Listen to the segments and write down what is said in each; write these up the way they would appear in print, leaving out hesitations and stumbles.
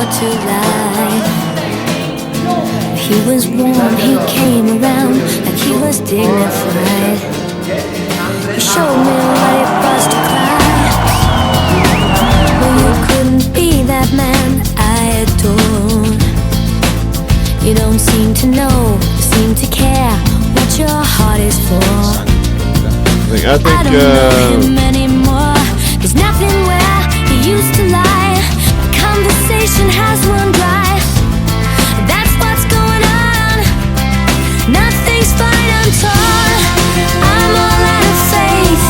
hard to lie. He was warm, he came around like he was dignified. He showed me what it was to cry. Well, you couldn't be that man I adore. You don't seem to know, seem to care what your heart is for. I don't know him anymore. There's nothing where he used to lie. The conversation has run dry. That's what's going on. Nothing's fine, I'm torn. I'm all out of faith.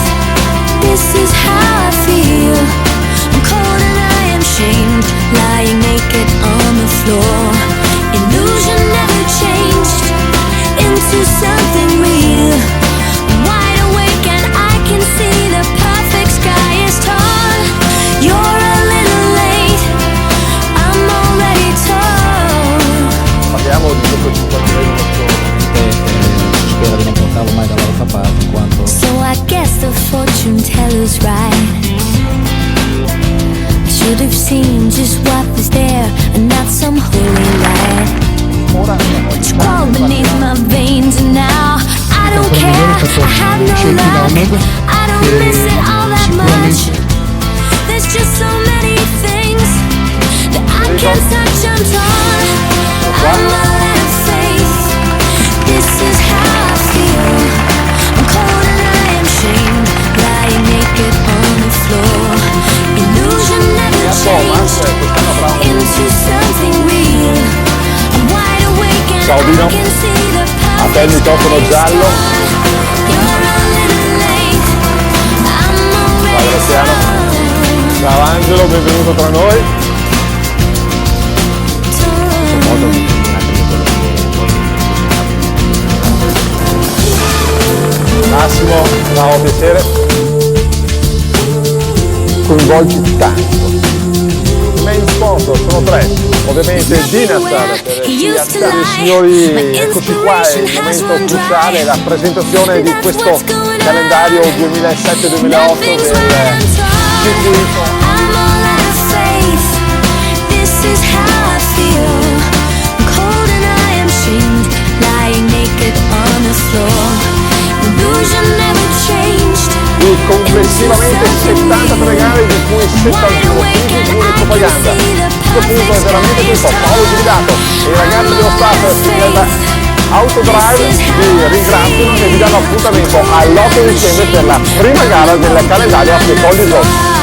This is how I feel. I'm cold and I am shamed, lying naked on the floor. Illusion never changed into something real. I'm wide awake and I can see the perfect sky is torn. You're a little late, I'm already torn. Parliamo di dopo 50 si spera di non portarlo mai dall'altra parte in quanto So I guess the fortune teller's right. I should have seen just what was there and not some holy light. It's crawled beneath my veins and now I don't care, I have no luck, I don't miss it all that much. There's just so many things that I can't touch, I'm torn. I'm all out of faith. This is how I feel. I'm cold and I am shamed, lying naked on the floor. Illusion never changed into something real. I'm wide awake and Ciao, Dino. I can see the A te il microfono giallo. Ciao Graziano. Ciao Angelo, benvenuto tra noi. Massimo, ciao, piacere. Coinvolgi tanto. I main sponsor sono tre, ovviamente Dinastar per signori, eccoci qua, è il momento cruciale, la presentazione di questo calendario 2007-2008 del circuito. Di complessivamente 73 gare, di cui 71 punti di propaganda. Questo punto è veramente tutto. Paolo Giulidato e i ragazzi dello staff Autodrive vi ringraziano e vi danno appuntamento all'8 dicembre per la prima gara del calendario a Poli Giochi.